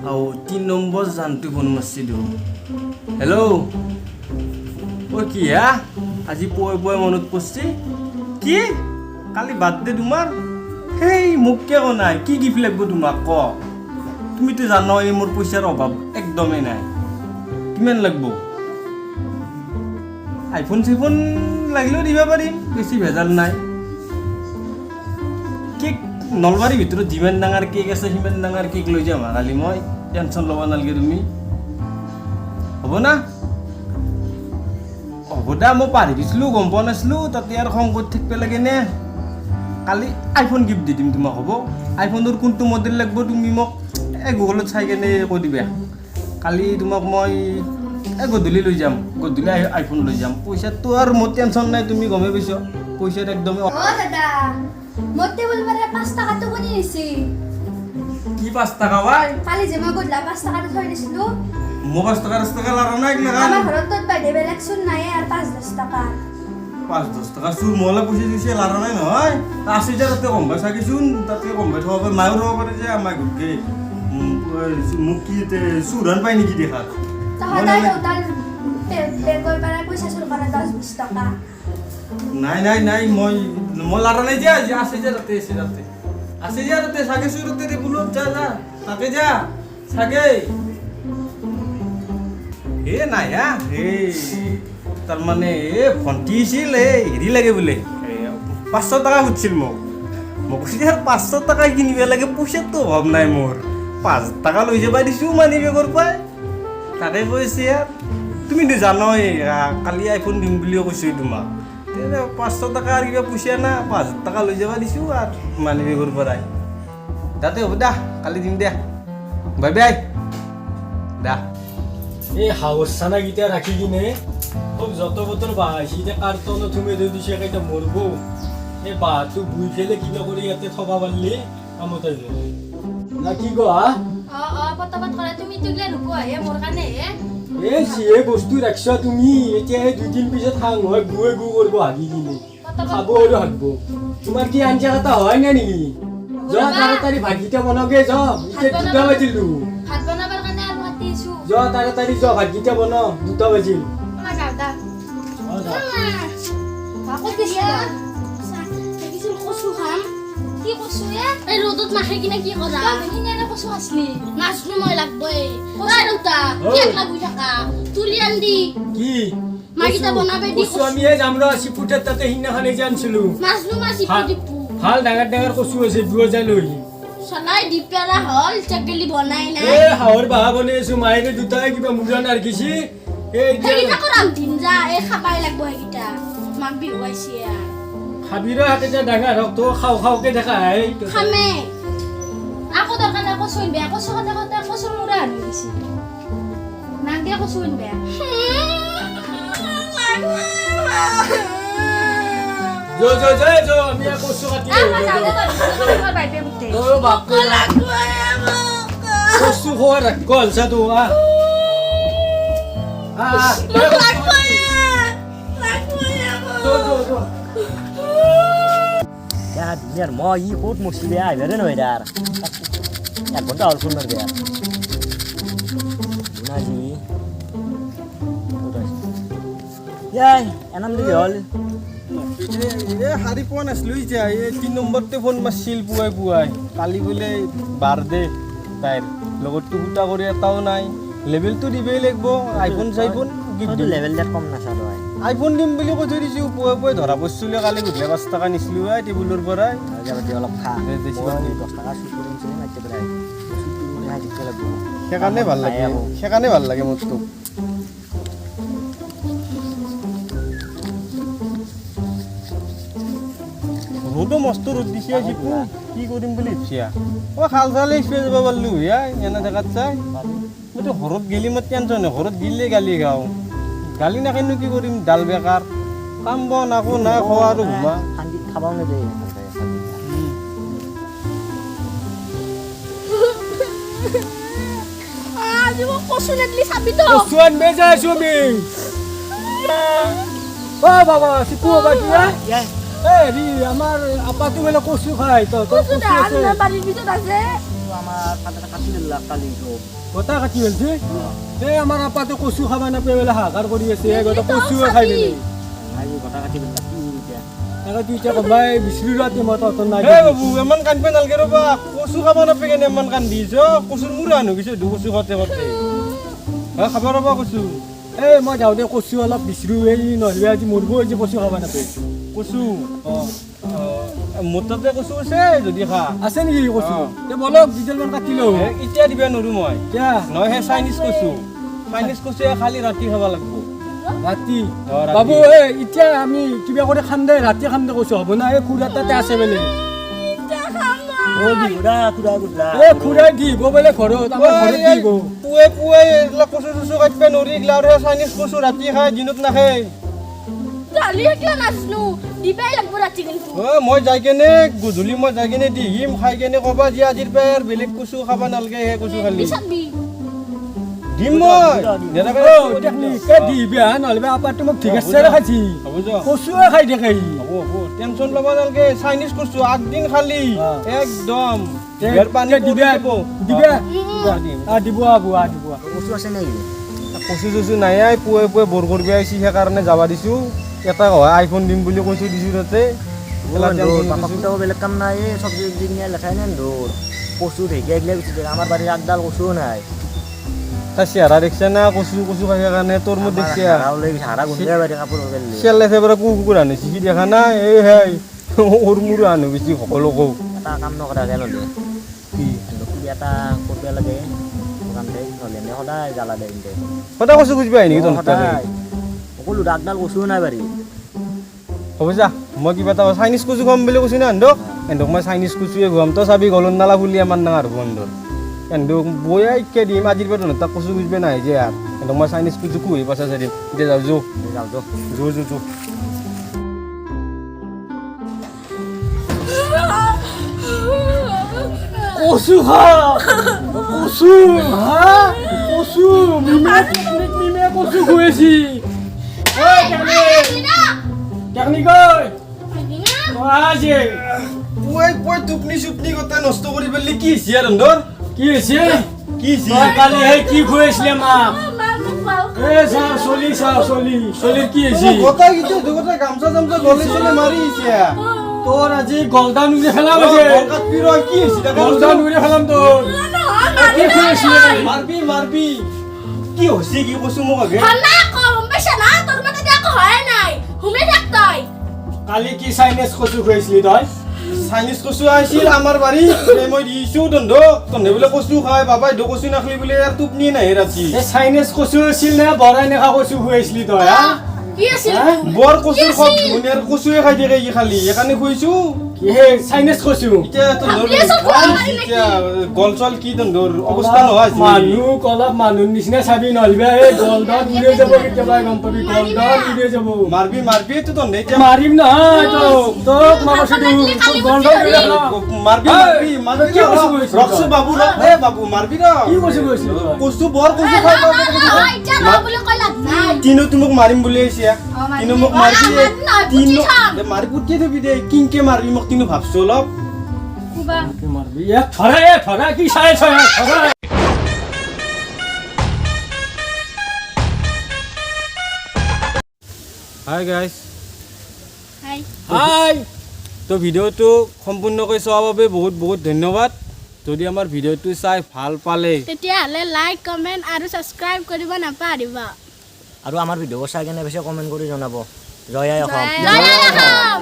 আৰু 3 নম্বৰ জানটো ফোন মাৰছি দিওঁ হেল্ল' অ' কি হা আজি পুৱাই মনত পৰছি কি কালি বাৰ্থডে তোমাৰ সেই মোক কিয় কোৱা নাই কি গিফ্ট লাগিব তোমাক ক তুমিতো জানো এই মোৰ পইচাৰ অভাৱ একদমেই নাই কিমান লাগিব আইফোন চাইফোন লাগিলেও দিব পাৰিম বেছি ভেজাল নাই কেক নলবাৰীৰ ভিতৰত যিমান ডাঙৰ কেক আছে সিমান ডাঙৰ কেক লৈ যাম কালি মই টেনশ্যন ল'ব নালাগে তুমি হ'ব না হ'ব দা মই পাহৰি গৈছিলোঁ গম পোৱা নাছিলোঁ তাতে আৰু খং কৰি থাকিব লাগে নে কালি আইফোন গিফ্ট দি দিম তোমাক হ'ব আইফোনৰ কোনটো মডেল লাগিব তুমি মোক গুগলত চাই কেনে কৈ দিবা কালি তোমাক মই গধূলি লৈ যাম গধূলি আইফোন লৈ যাম পইচাটো আৰু মোৰ টেনশ্যন নাই তুমি গমেই পাইছ পইচাত একদমেই দাদা মতে বলবারে 5 টাকা তো কোনি নিছি কি 5 টাকা ভাই কালি যে মই গদলা 5 টাকা থৈ দিছিলো মোক 5 টাকা লাৰা নাই না আমাৰ ঘৰত তো বাদে বেলেগ শুন নাই আর 5-10 টাকা 5-10 টাকা সুর মোলা পয়সা দিছে লাৰা নাই নহয় 80000 তাতে কম পাইছা কিছুন তাতে কম পাই থব মায়ো ৰব পাৰে যে আমাৰ গুটকে মোক কি সুৰান পাই নেকি দেখা তাহলে টোটাল পে কৰবাৰে পয়সা শুৰু কৰে 10-20 টাকা নাই মই লাৰা নাই যা 80000 তাতে আছে তাতে 80000 তাতে সাগে সুৰতে ৰে বুলো যা তাতে যা সাগে এ নাই হা তাৰ মানে ভণ্টি আছিল হেৰি লাগে বোলে 500 টাকা খুজিছিল মোক কৈছে আৰু 500 টাকা কিনিব লাগে পইচাতো অভাৱ নাই মোৰ 5 টাকা লৈ যাবা দিছোঁ মানি বেগৰ পাই তাকে কৈছে তুমিতো জানোই কালি আইফোন দিম বুলিও কৈছোঁ তোমাক 500 টাকা আৰু কিবা পইচা না 5 টাকা লৈ যাবা দিছোঁ আৰু মানি বেগৰ পৰাই তাতে হ'ব দা কালি দিম দে বাই বাই দা এই হাউচ চানাকেইটা ৰাখি কিনে খুব যত বতৰ বাঁহ আহিছে এতিয়া কাৰ্টনত থুমে থৈ দিছে এতিয়া মৰিব এই বাঁহটো বুই ফেলে কিবা কৰি ইয়াতে থবা পাৰিলে কামত আহিব না কি কোৱা পটাপট কৰে তুমি তুলে নুকো আহে মোৰ কাৰণে এই যিয়ে বস্তু ৰাখছা তুমি এতিয়া এই 2 দিন পিছত খাং হয় গুৱে গু কৰিব হাগি কিনে খাব আৰু হাগব তোমাৰ কি আঞ্জা কথা হয় না নেকি যোৱা তাড়াতাড়ি ভাতকেইটা বনাওগে যাও এতিয়া 2টা বাজিলো ভাত বনাবৰ কাৰণে আৰু মাতিছো যোৱা তাড়াতাড়ি যোৱা ভাতকেইটা বনাও 2টা বাজিল আমাৰ দাদা কাকো দিছে দেখিছিল কচু খাম কি কচু এই ৰ'দত নাখাই কিনে কি কৰা ভিনিনে কচু আসলি নাচলো মই লাগবই ওই দুটা কি একলা বুই থাকা তুলি আন্দি কি মাগিটা বনাবে দি কচু আমি এই জামৰা চিপুটেৰ তাতে সিদিনাখনে জানছিলো নাচলো মা সিপি দিপু ভাল ডাঙৰ কচু আছে দুৱ যাই লৈ সলাই দিপেৰা হল চাগলি বনাই নাই এ হাৱৰ বাহা বনাইছো মাইনে দুটাই কিবা মুৰা নাৰকিছি এই হেগিটা কৰাম দিন যা এই খাবাই লাগব হেগিটা মাক বিহুৱাইছে খাবিৰ হাতে যে ডাঙৰ হওক তো খাওকে দেখা আই খামে আকৌ দৰকাৰ নাই কচু বেয়া কচু কথা কচু মুৰা আনি দিছে নাক দিয়া কচু বেয়া যো আমি কচু কাটি কচু খোৱা ৰাখিব আলছা তো দুনিয়ার মই ই ক'ত মরছি বেয়া আইবারে নয় আর 1 ঘন্টা হল ফোন মারবে আর নাজি ইয়াই এনাম দি হল হাৰি পোৱা নাছিলোঁ এতিয়া এই 3 নম্বৰতে ফোন মাৰছিল পুৱাই কালি বোলে বাৰ্থডে তাইৰ লগততো গোটা কৰি এটাও নাই লেভেলটো দিবই লাগিব আইফোন চাইফোন কিন্তু লেভেল দেট কম নাচালো হয় আইফোন দিম বুলি কৈ থৈ দিছোঁ পুৱাই ধৰা পৰিছিলোঁ কালি গধূলি 5 টাকা নিছিলোঁ টেবুলৰ পৰাই অলপ খা 10 টাকা চুট কৰিছিল মাইতে প্ৰায় সেইকাৰণে ভাল লাগে মোৰতো ৰ'দো মস্ত ৰ'দ দিছে কি কৰিম বুলি ভাবছা খাল চালে স্প্ৰে যাব পাৰিলোঁ এনে জেগাত চাই মইতো ঘৰত গেলি মই টেনশ্যন নাই ঘৰত গিলে গালি খাওঁ গালি নাখাইনো কি কৰিম ডাল বেকাৰ কাম বন আকৌ নাই খোৱা আৰু ঘুমা শান্তিত খাবাও নেদে আজি মই কচু নেদলি চাবি তো কচু আনবে যাই আছো আমি ও বাবা সিকু বাবা কি এই ৰি আমাৰ আপাটো মেলে কচু খাই তো কচু আছে বাড়ির ভিতর আছে আমার ফাটাটা কাটি দিল কালি তো গোটা কাটি ফেলছে এই আমাৰ আপাতে কচু খাব নাপাই বোলে হাহাকাৰ কৰি আছে গোটা কচুৱে খাই দিলে ভাই গোটা কাটি দিল কি এতিয়া তাকে তুই এতিয়া কবাই বিচৰি ৰাতি মই তহঁতৰ নাই হে বাবু ইমান কান্দিব নালাগে ৰ'বা কচু খাব নাপাই কেনে ইমান কান্দিছ কচুৰ মূৰা আনো কিছু কচু খাওঁতে খাওঁতে খাব ৰ'বা কচু এই মই যাওঁতে কচু অলপ বিচৰো এই নহ'লে আজি মৰিব আজি কচু খাব নাপাই কচু মোৰ তাতে কচু আছে যদি খা আছে নেকি কচু তে বলক ডিজেলমান কাটি লওঁ এতিয়া দিবা নোৱাৰো মই কিয়া নহয় সেই চাইনিজ কচুৱে খালি ৰাতি খাব লাগিব ৰাতি ৰাতি। বাবু এই এতিয়া আমি কিবা কৰি খান্দে ৰাতি খান্দে কচু হ'ব না এই খুৰা তাতে আছে বোলে ও দি গোটা কুড়া গুলা এই খুৰাই দিব বোলে ঘৰত আমাৰ ঘৰত দিব পুৱে এইবিলাক কচু চচু কাটিব নোৱাৰি এইগিলা আৰু চাইনিজ কচু ৰাতি খায় দিনত নাখায় কালি কিয় নাজনো দিবাই লাগব ৰাতি কিন্তু মই যাই কেনে গধূলি মই যাই কেনে দিম খাই কেনে ক'বা যে আজিৰ পৰা আৰু বেলেগ কচু খাব নালাগে সেই কচু খালি পিছত দি দিম মই নেদেখাই টেকনিকে দিবি হা নহ'লে আপাৰটো মোক ঠিক আছে খাইছি হ'ব যা কচুৱে খাই থাকে হ'ব টেনশ্যন ল'ব নালাগে চাইনিজ কচু আগদিন খালি একদম পানী দিবে দিবে দিব আবু দিব কচু আছে নেকি কচু চচু নাই পুৱে বৰ কৰিব আহিছে সেইকাৰণে যাব দিছোঁ এটা হয় আইফোন দিম বুলি কৈছোঁ দিছোঁ তাতে বাপাটাও বেলেগ কাম নাই চব্জি কিনে লেখাই নেন দৌৰ কচু ঢেকীয়া এইগিলা গুচি যায় আমাৰ বাৰীত আগডাল কচুও নাই তাৰ চেহেৰা দেখিছে না কচু খাই কাৰণে তোৰ মত দেখিছে হাৰা গুন্ধাই বাৰী কাপোৰ চেলে চেপৰা কুকুৰ আনিছে সি দেখা নাই এই হেই ওৰ মূৰ আনো বেছি সকলোকো এটা কাম নকৰাকৈ ল'লে কি কিবা এটা কৰিব লাগে দোকানতে নহ'লে এনে সদায় জ্বালা দে কিন্তু সদায় কচু খুজিব আহি নেকি তহঁত সদায় সকলো আগডাল কচুও নাই বাৰী হ'ব যা মই কিবা এটা চাইনিজ কচু খুৱাম বুলি কৈছোঁ না এন্দক মই চাইনিজ কচুৱে খুৱাম তই চাবি গলত নালা ফুলি আমাৰ ডাঙৰ হ'ব এন্দক এন্দক বয়া ইকে দিম আজিৰ পৰা তহঁত তাক কচু খুজিব নাহে যে আৰু এন্দক মই চাইনিজ কচু খুৱাই পাছা চাই দিম এতিয়া যাওঁ যো কচু খা কচু হা কচু মিমে কচু খুৱাইছি টেকনিক আজি পুৱাই টোপনি চুপনি গোটেই নষ্ট কৰি পেলি কি হৈছে আৰু ধৰ কি হৈছে কি তই কালি সেই কি খুৱাইছিলে মাক চলিৰ কি হৈছে গোটেই গামছা চামছা গলে চলে মাৰি আহিছে তোৰ আজি গলদা নুৰি খেলাম কি হৈছে গলদা নুৰি খেলাম তোৰ কি খুৱাইছিলে মাৰবি কি হৈছে কি কৈছো মোক আগে কালি কি চাইনিজ কচু খুৱাইছিলি তই চাইনিজ কচু আহিছিল আমাৰ বাৰী মই দিছোঁ তন্ধে বোলে কচু খাই বাবাই কচু নাখালি বোলে আৰু টোপনি নাহে ৰাতি এই চাইনিজ কচু আছিল নে বৰাই নেখা কচু খুৱাইছিলি তই হা বৰ কচুৰ খব ধুনীয়াৰ কচুৱে খাই থাকে ই খালি সেইকাৰণে খুৱাইছো কি সেই চাইনিজ কচু এতিয়া গল চল কি তন্ধৰ অৱস্থা নহয় মানুহ অলপ মানুহৰ নিচিনা চাবি নহ'লে এই গলদাত উৰি যাব কেতিয়াবা গম পাবি গলদাত উৰি যাব মাৰবি তো তন্ধে এতিয়া মাৰিম নহয় তোক গলদাত উৰি যাব মাৰবি ৰখছো বাবু বাবু মাৰবি ৰ কি কচু কৈছিলি কচু বৰ কচু খাই তিনো তোমাক মাৰিম বুলি আহিছে তিনো মোক মাৰবি তিনো মাৰি পুতি থবি দে কিংকে মাৰবি মোক তিনো ভাবছো অলপ মাৰবি ধৰা কি চাই ধৰা হাই গাইজ হাই তো ভিডিঅ'টো সম্পূৰ্ণকৈ চোৱাৰ বাবে বহুত বহুত ধন্যবাদ যদি আমাৰ ভিডিঅ'টো চাই ভাল পালে তেতিয়াহ'লে লাইক কমেণ্ট আৰু ছাবস্ক্ৰাইব কৰিব নাপাহৰিবা আৰু আমাৰ ভিডিঅ' চাই কেনে বেছি কমেণ্ট কৰি জনাব জয় আই অসম জয় আই অসম